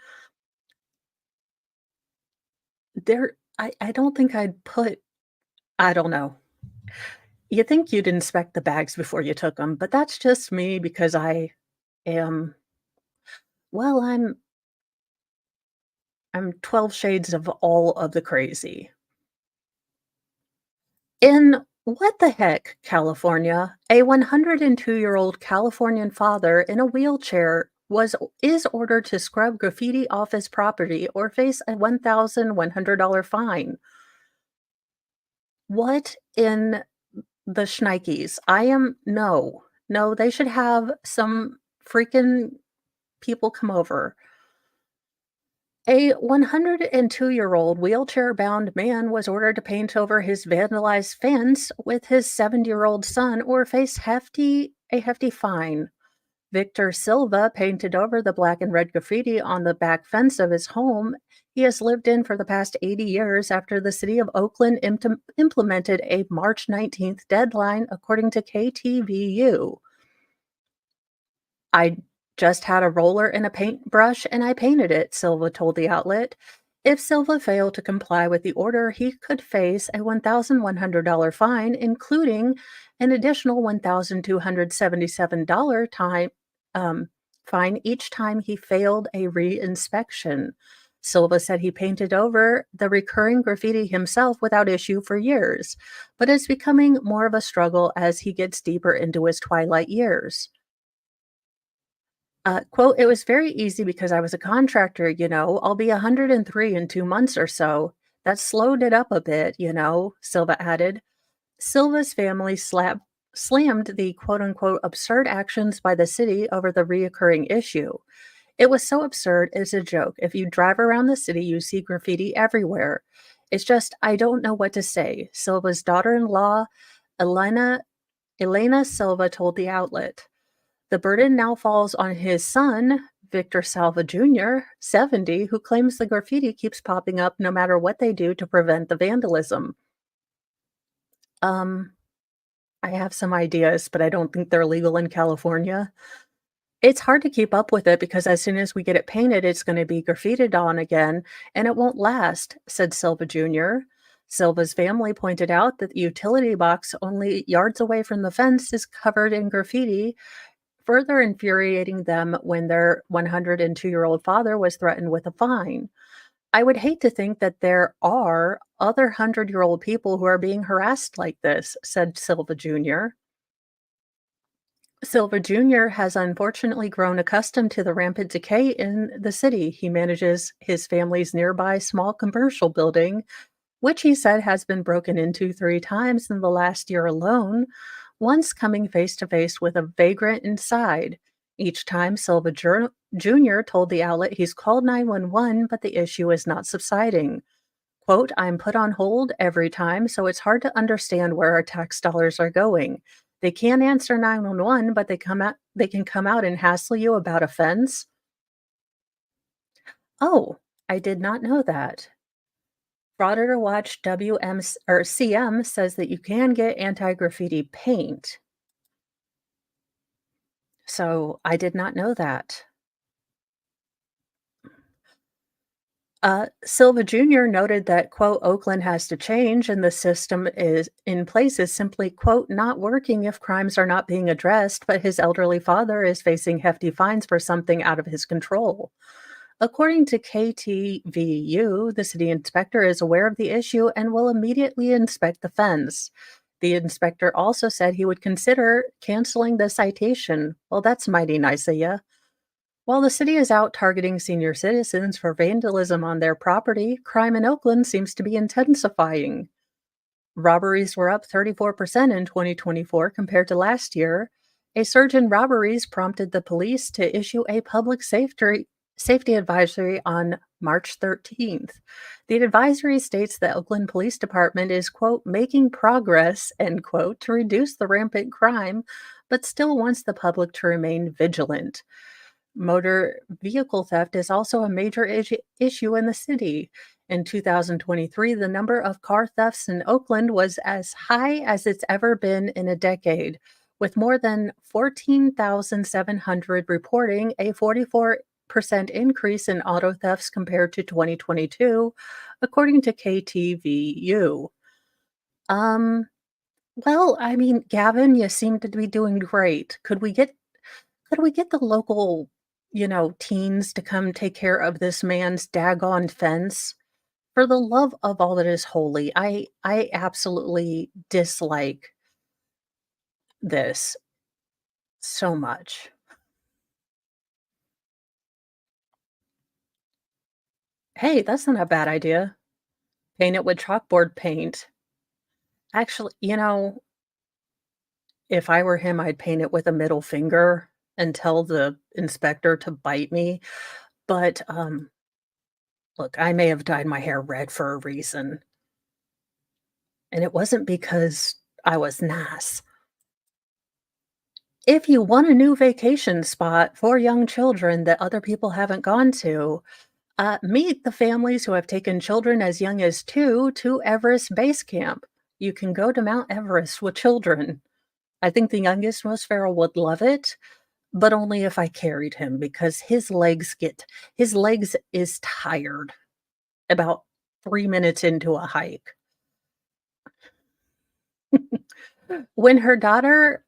I don't think I'd put I don't know. You think you'd inspect the bags before you took them, but that's just me because I am well, I'm 12 shades of all of the crazy. In what the heck, California, a 102-year-old Californian father in a wheelchair is ordered to scrub graffiti off his property or face a $1,100 fine. What in the shnikes? No, they should have some freaking people come over. A 102-year-old wheelchair-bound man was ordered to paint over his vandalized fence with his 70-year-old son or face a hefty fine. Victor Silva painted over the black and red graffiti on the back fence of his home he has lived in for the past 80 years after the city of Oakland implemented a March 19th deadline, according to KTVU. I just had a roller and a paintbrush and I painted it, Silva told the outlet. If Silva failed to comply with the order, he could face a $1,100 fine, including an additional $1,277 um, fine each time he failed a re-inspection. Silva said he painted over the recurring graffiti himself without issue for years, but it's becoming more of a struggle as he gets deeper into his twilight years. Quote, "It was very easy because I was a contractor, I'll be 103 in 2 months or so. That slowed it up a bit, Silva added. Silva's family slammed the quote unquote absurd actions by the city over the reoccurring issue. It was so absurd, it's a joke. If you drive around the city, you see graffiti everywhere. It's just, I don't know what to say," Silva's daughter in law, Elena, Elena Silva, told the outlet. The burden now falls on his son, Victor Salva Jr., 70, who claims the graffiti keeps popping up no matter what they do to prevent the vandalism. Um, I have some ideas, but I don't think they're legal in California. It's hard to keep up with it because as soon as we get it painted, it's going to be graffitied on again, and it won't last, said Silva Jr. Silva's family pointed out that the utility box only yards away from the fence is covered in graffiti, further infuriating them when their 102-year-old father was threatened with a fine. I would hate to think that there are other 100-year-old people who are being harassed like this, said Silva Jr. Silva Jr. has unfortunately grown accustomed to the rampant decay in the city. He manages his family's nearby small commercial building, which he said has been broken into 3 times in the last year alone, once coming face to face with a vagrant inside. Each time, Jr. told the outlet he's called 911, but the issue is not subsiding. Quote, I'm put on hold every time, so it's hard to understand where our tax dollars are going. They can't answer 911, but they can come out and hassle you about a fence. Oh, I did not know that. Frauditor Watch CM says that you can get anti-graffiti paint. So I did not know that. Silva Jr. noted that, quote, Oakland has to change and the system is in place is simply, quote, not working if crimes are not being addressed, but his elderly father is facing hefty fines for something out of his control. According to KTVU, the city inspector is aware of the issue and will immediately inspect the fence. The inspector also said he would consider canceling the citation. Well, that's mighty nice of you. While the city is out targeting senior citizens for vandalism on their property, crime in Oakland seems to be intensifying. Robberies were up 34% in 2024 compared to last year. A surge in robberies prompted the police to issue a public safety advisory on March 13th. The advisory states the Oakland Police Department is, quote, making progress, end quote, to reduce the rampant crime, but still wants the public to remain vigilant. Motor vehicle theft is also a major issue in the city. In 2023, the number of car thefts in Oakland was as high as it's ever been in a decade, with more than 14,700 reporting a 44% increase in auto thefts compared to 2022, according to KTVU. Um, well, I mean, Gavin, you seem to be doing great. Could we get the local, teens to come take care of this man's daggone fence? For the love of all that is holy, I absolutely dislike this so much. Hey, that's not a bad idea. Paint it with chalkboard paint. Actually, if I were him, I'd paint it with a middle finger and tell the inspector to bite me. But look, I may have dyed my hair red for a reason, and it wasn't because I was nice. If you want a new vacation spot for young children that other people haven't gone to, meet the families who have taken children as young as 2 to Everest Base Camp. You can go to Mount Everest with children. I think the youngest, most feral, would love it, but only if I carried him because his legs is tired about 3 minutes into a hike. When her daughter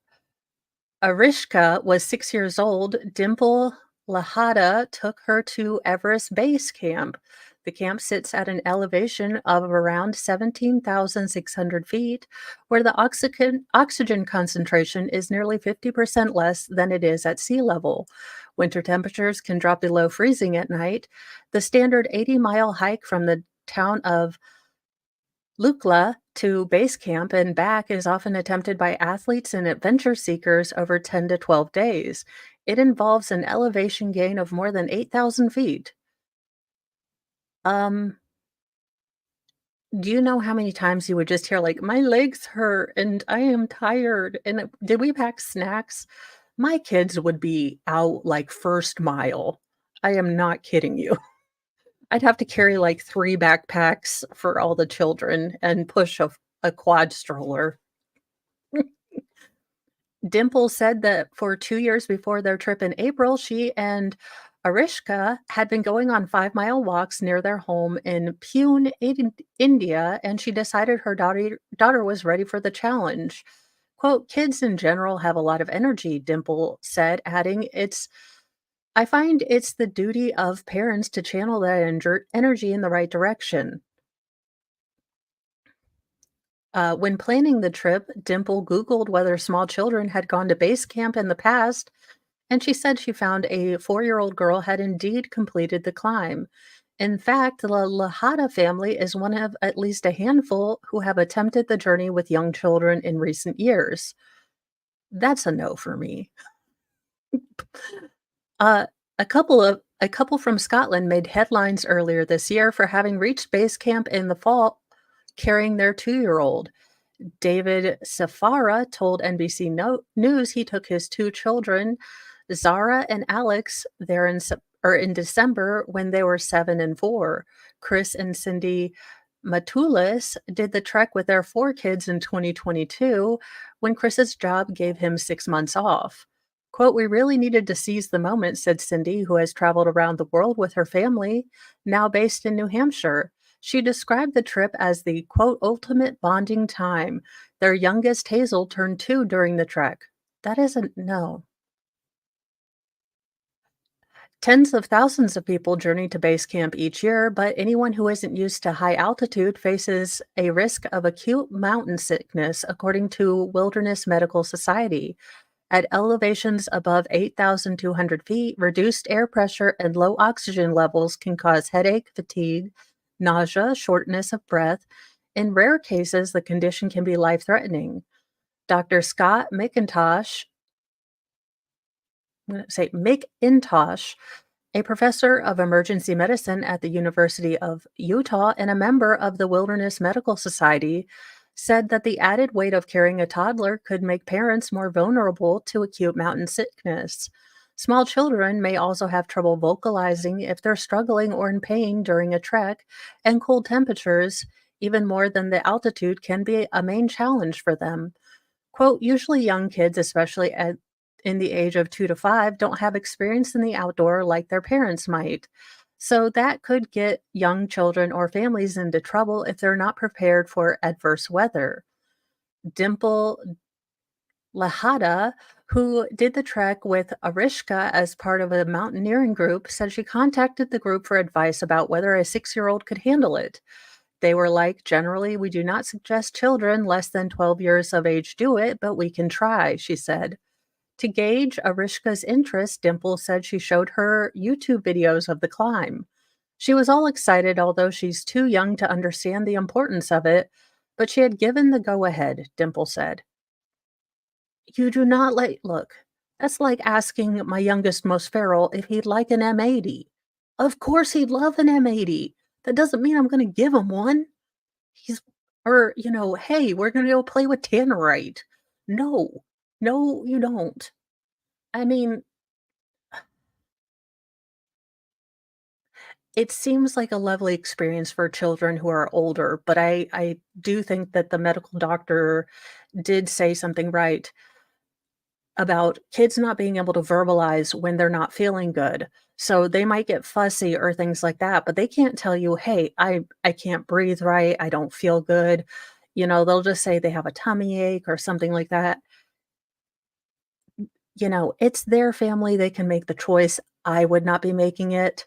Arishka was 6 years old, Dimple Lahada took her to Everest Base Camp. The camp sits at an elevation of around 17,600 feet, where the oxygen concentration is nearly 50% less than it is at sea level. Winter temperatures can drop below freezing at night. The standard 80-mile hike from the town of Lukla to base camp and back is often attempted by athletes and adventure seekers over 10 to 12 days. It involves an elevation gain of more than 8,000 feet. Um, do you know how many times you would just hear, like, my legs hurt and I am tired? And did we pack snacks? My kids would be out like first mile. I am not kidding you. I'd have to carry like 3 backpacks for all the children and push a quad stroller. Dimple said that for 2 years before their trip in April, she and Arishka had been going on 5-mile walks near their home in Pune, India, and she decided her daughter was ready for the challenge. Quote, "Kids in general have a lot of energy," Dimple said, adding, I find it's the duty of parents to channel that energy in the right direction." When planning the trip, Dimple Googled whether small children had gone to base camp in the past, and she said she found a 4-year-old girl had indeed completed the climb. In fact, the Lahada family is one of at least a handful who have attempted the journey with young children in recent years. That's a no for me. Uh, A couple from Scotland made headlines earlier this year for having reached base camp in the fall carrying their 2-year-old. David Safara told NBC News he took his two children, Zara and Alex, there in December when they were 7 and 4. Chris and Cindy Matulis did the trek with their 4 kids in 2022 when Chris's job gave him 6 months off. Quote, "We really needed to seize the moment," said Cindy, who has traveled around the world with her family, now based in New Hampshire. She described the trip as the quote, "ultimate bonding time." Their youngest, Hazel, turned 2 during the trek. That isn't no. Tens of thousands of people journey to base camp each year, but anyone who isn't used to high altitude faces a risk of acute mountain sickness, according to Wilderness Medical Society. At elevations above 8,200 feet, reduced air pressure and low oxygen levels can cause headache, fatigue, nausea, shortness of breath. In rare cases, the condition can be life threatening. Dr. Scott McIntosh, I'm going to say McIntosh, a professor of emergency medicine at the University of Utah and a member of the Wilderness Medical Society, said that the added weight of carrying a toddler could make parents more vulnerable to acute mountain sickness. Small children may also have trouble vocalizing if they're struggling or in pain during a trek, and cold temperatures, even more than the altitude, can be a main challenge for them. Quote, "Usually young kids, especially in the age of 2 to 5, don't have experience in the outdoor like their parents might. So that could get young children or families into trouble if they're not prepared for adverse weather." Dimple Lahada, who did the trek with Arishka as part of a mountaineering group, said she contacted the group for advice about whether a 6-year-old could handle it. They were like, "Generally, we do not suggest children less than 12 years of age do it, but we can try," she said. To gauge Arishka's interest, Dimple said she showed her YouTube videos of the climb. She was all excited, although she's too young to understand the importance of it, but she had given the go ahead, Dimple said. You do not look, that's like asking my youngest, most feral, if he'd like an M80. Of course he'd love an M80. That doesn't mean I'm going to give him one. He's, hey, we're going to go play with Tannerite. No, no, you don't. I mean, it seems like a lovely experience for children who are older, but I do think that the medical doctor did say something right about kids not being able to verbalize when they're not feeling good. So they might get fussy or things like that, but they can't tell you, "Hey, I can't breathe right, I don't feel good." They'll just say they have a tummy ache or something like that. It's their family, they can make the choice. I would not be making it,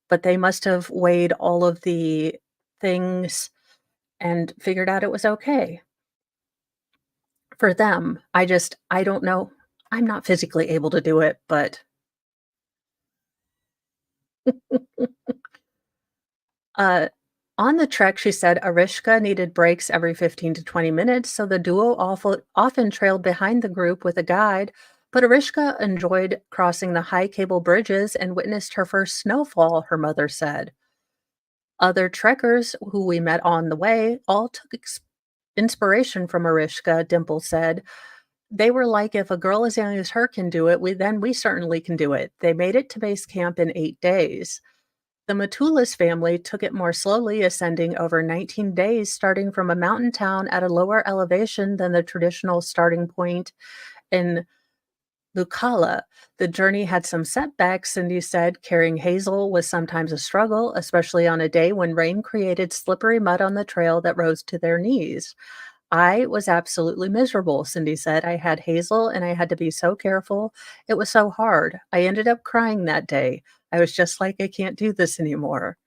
but they must have weighed all of the things and figured out it was okay for them. I don't know. I'm not physically able to do it, but uh, on the trek, she said Arishka needed breaks every 15 to 20 minutes, so the duo often trailed behind the group with a guide. But Arishka enjoyed crossing the high cable bridges and witnessed her first snowfall, her mother said. Other trekkers who we met on the way all took inspiration from Arishka, Dimple said. They were like, "If a girl as young as her can do it, we certainly can do it." They made it to base camp in 8 days. The Matulis family took it more slowly, ascending over 19 days, starting from a mountain town at a lower elevation than the traditional starting point in Lucala. The journey had some setbacks, Cindy said. Carrying Hazel was sometimes a struggle, especially on a day when rain created slippery mud on the trail that rose to their knees. "I was absolutely miserable," Cindy said. "I had Hazel and I had to be so careful. It was so hard. I ended up crying that day. I was just like, I can't do this anymore."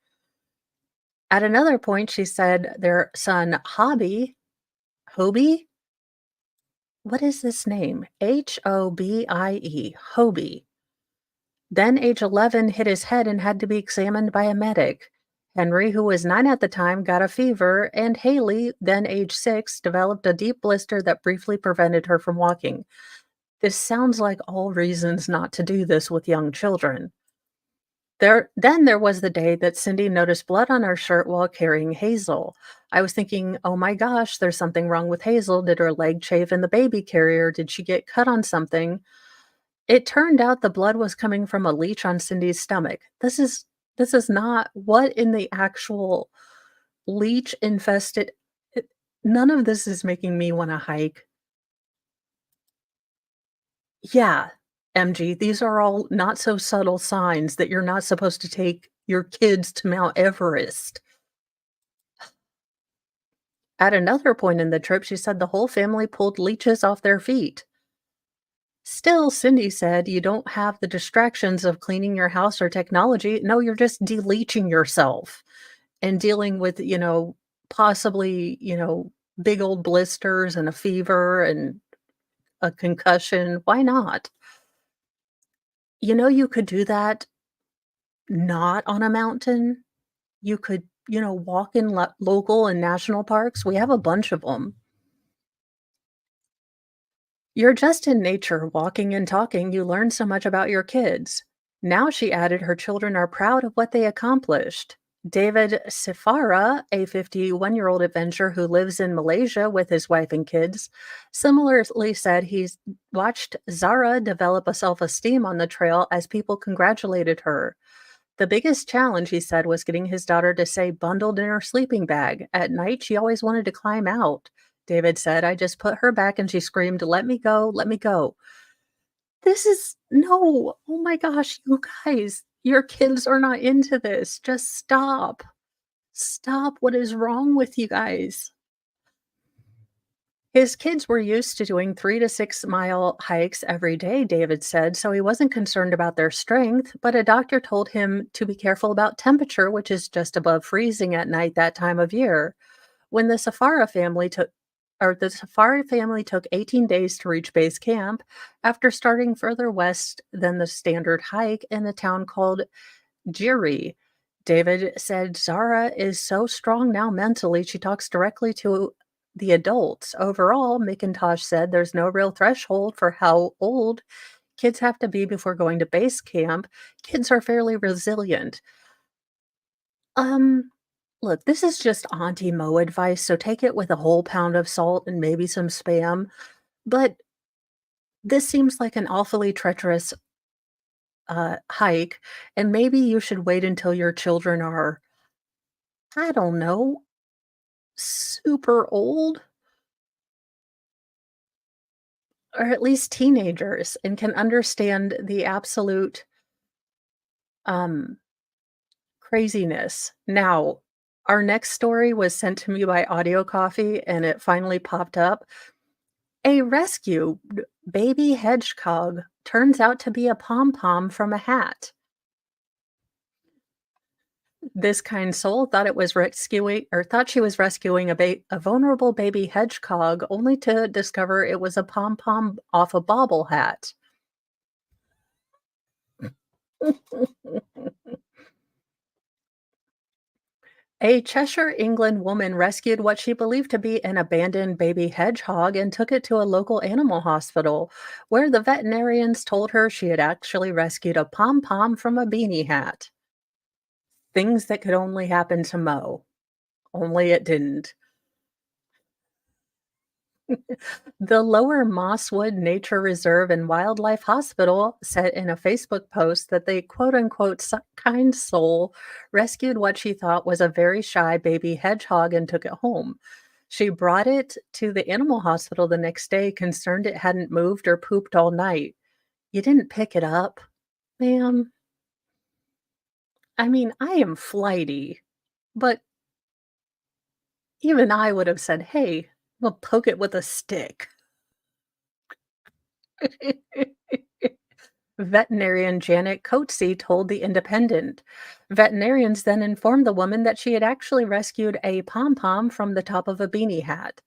At another point, she said their son, Hobie, what is this name? Hobie, Hobie. Then, age 11, hit his head and had to be examined by a medic. Henry, who was 9 at the time, got a fever, and Haley, then age 6, developed a deep blister that briefly prevented her from walking. This sounds like all reasons not to do this with young children. Then there was the day that Cindy noticed blood on her shirt while carrying Hazel. I was thinking, "Oh my gosh, there's something wrong with Hazel. Did her leg chafe in the baby carrier? Did she get cut on something?" It turned out the blood was coming from a leech on Cindy's stomach. This is not what in the actual leech infested it, none of this is making me want to hike. Yeah, MG, these are all not so subtle signs that you're not supposed to take your kids to Mount Everest. At another point in the trip, she said the whole family pulled leeches off their feet. Still, Cindy said you don't have the distractions of cleaning your house or technology. No, you're just deleaching yourself and dealing with, possibly, big old blisters and a fever and a concussion. Why not? You could do that not on a mountain. You could, walk in local and national parks. We have a bunch of them. You're just in nature, walking and talking. You learn so much about your kids. Now, she added, her children are proud of what they accomplished. David Sifara, a 51-year-old adventurer who lives in Malaysia with his wife and kids, similarly said he's watched Zara develop a self esteem on the trail as people congratulated her. The biggest challenge, he said, was getting his daughter to stay bundled in her sleeping bag. At night, she always wanted to climb out. David said, I just put her back and she screamed, let me go, let me go. This is no, oh my gosh, you guys, your kids are not into this. Just stop. Stop. What is wrong with you guys? His kids were used to doing 3 to 6 mile hikes every day, David said, so he wasn't concerned about their strength. But a doctor told him to be careful about temperature, which is just above freezing at night that time of year. When the Safari family took 18 days to reach base camp after starting further west than the standard hike in a town called Jiri. David said Zara is so strong now mentally, she talks directly to the adults. Overall, McIntosh said there's no real threshold for how old kids have to be before going to base camp. Kids are fairly resilient. Um, Look, this is just Auntie Mo advice, so take it with a whole pound of salt and maybe some spam. But this seems like an awfully treacherous hike, and maybe you should wait until your children are, I don't know, super old or at least teenagers and can understand the absolute um, craziness. Now, our next story was sent to me by Audio Coffee and it finally popped up. A rescue baby hedgehog turns out to be a pom pom from a hat. This kind soul thought she was rescuing a vulnerable baby hedgehog, only to discover it was a pom pom off a bobble hat. A Cheshire, England woman rescued what she believed to be an abandoned baby hedgehog and took it to a local animal hospital, where the veterinarians told her she had actually rescued a pom pom from a beanie hat. Things that could only happen to Mo, only it didn't. The Lower Mosswood Nature Reserve and Wildlife Hospital said in a Facebook post that the quote unquote kind soul rescued what she thought was a very shy baby hedgehog and took it home. She brought it to the animal hospital the next day, concerned it hadn't moved or pooped all night. You didn't pick it up, ma'am? I mean, I am flighty, but even I would have said, hey, we'll poke it with a stick. Veterinarian Janet Coetzee told The Independent. Veterinarians then informed the woman that she had actually rescued a pom pom from the top of a beanie hat.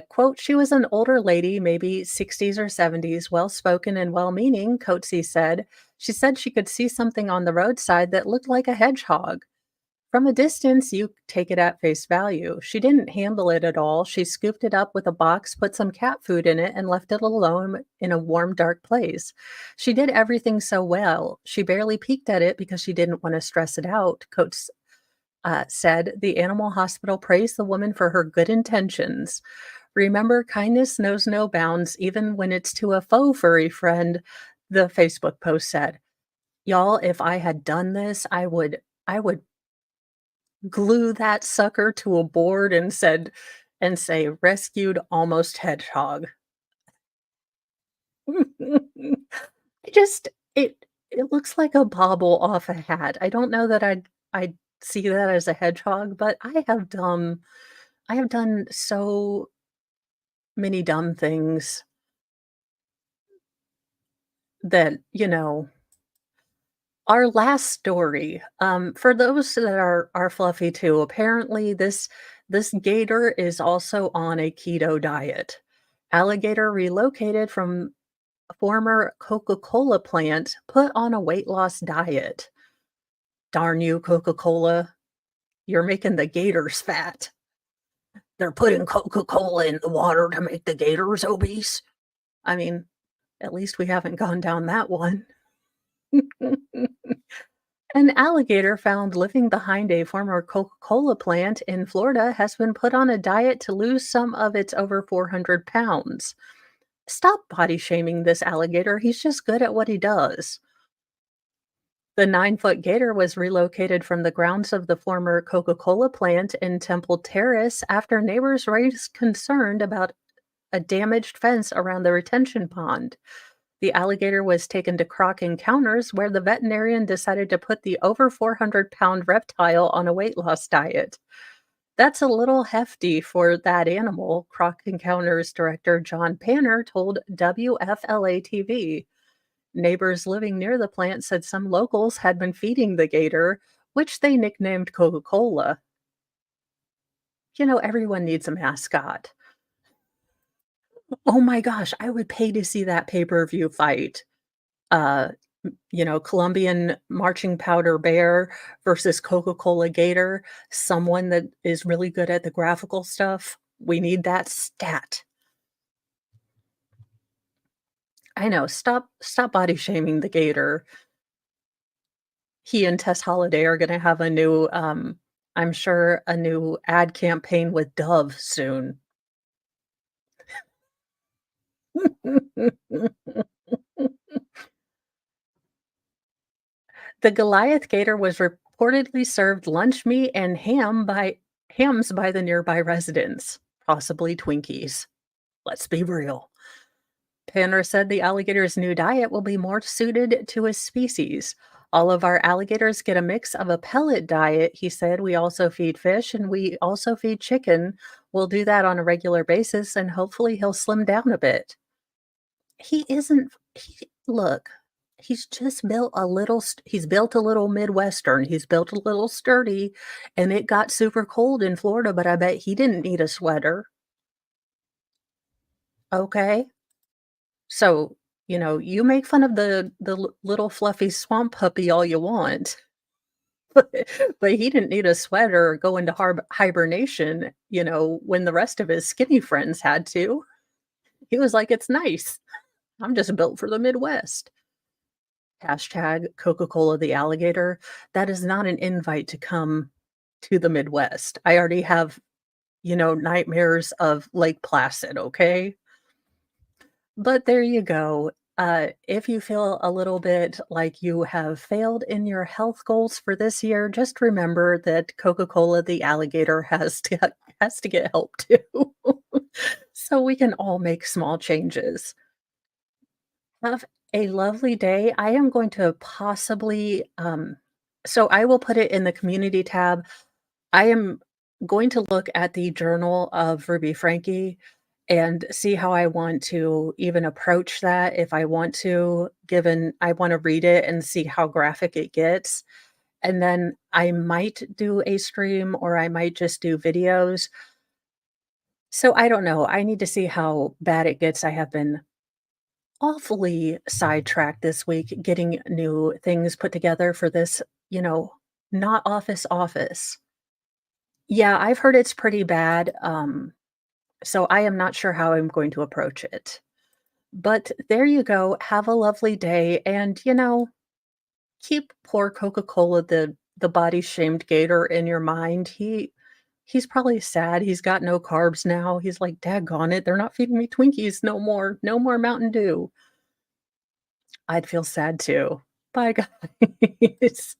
Quote, she was an older lady, maybe 60s or 70s, well spoken and well meaning, Coetzee said. She said she could see something on the roadside that looked like a hedgehog. From a distance, you take it at face value. She didn't handle it at all. She scooped it up with a box, put some cat food in it, and left it alone in a warm, dark place. She did everything so well. She barely peeked at it because she didn't want to stress it out. Coach said the animal hospital praised the woman for her good intentions. Remember, kindness knows no bounds, even when it's to a faux furry friend, the Facebook post said. Y'all, if I had done this, I would glue that sucker to a board and say, "Rescued almost hedgehog." I just it looks like a bauble off a hat. I don't know that I'd see that as a hedgehog, but I have done so many dumb things that, our last story, for those that are fluffy too, apparently this gator is also on a keto diet. Alligator relocated from a former Coca-Cola plant put on a weight loss diet. Darn you, Coca-Cola, you're making the gators fat. They're putting Coca-Cola in the water to make the gators obese. I mean, at least we haven't gone down that one. An alligator found living behind a former Coca Cola plant in Florida has been put on a diet to lose some of its over 400 pounds. Stop body shaming this alligator. He's just good at what he does. The 9-foot gator was relocated from the grounds of the former Coca Cola plant in Temple Terrace after neighbors raised concern about a damaged fence around the retention pond. The alligator was taken to Croc Encounters, where the veterinarian decided to put the over 400-pound reptile on a weight loss diet. That's a little hefty for that animal, Croc Encounters director John Panner told WFLA TV. Neighbors living near the plant said some locals had been feeding the gator, which they nicknamed Coca Cola. Everyone needs a mascot. Oh my gosh, I would pay to see that pay per view fight. Uh, Colombian marching powder bear versus Coca-Cola gator, someone that is really good at the graphical stuff. We need that stat. I know, stop body shaming the gator. He and Tess Holliday are gonna have I'm sure a new ad campaign with Dove soon. The Goliath gator was reportedly served lunch meat and hams by the nearby residents, possibly Twinkies. Let's be real. Panner said the alligator's new diet will be more suited to his species. All of our alligators get a mix of a pellet diet, he said. We also feed fish and we also feed chicken. We'll do that on a regular basis and hopefully he'll slim down a bit. He isn't look, he's just built he's built a little Midwestern. He's built a little sturdy and it got super cold in Florida, but I bet he didn't need a sweater. Okay? So, you make fun of the little fluffy swamp puppy all you want, but he didn't need a sweater or go into hibernation, when the rest of his skinny friends had to. He was like, "It's nice. I'm just built for the Midwest." Hashtag Coca-Cola the alligator. That is not an invite to come to the Midwest. I already have, nightmares of Lake Placid, okay? But there you go. If you feel a little bit like you have failed in your health goals for this year, just remember that Coca-Cola the alligator has to get help too. So we can all make small changes. Have a lovely day. I am going to possibly so I will put it in the community tab. I am going to look at the journal of Ruby Frankie and see how I want to even approach that if I want to, given I want to read it and see how graphic it gets. And then I might do a stream or I might just do videos. So I don't know. I need to see how bad it gets. I have been awfully sidetracked this week getting new things put together for this, Not office office. Yeah, I've heard it's pretty bad, so I am not sure how I'm going to approach it. But there you go, have a lovely day, and, keep poor Coca-Cola, the body shamed gator in your mind. He's probably sad, he's got no carbs now, he's like, "Daggone it, they're not feeding me Twinkies no more, no more Mountain Dew." I'd feel sad too. Bye, guys.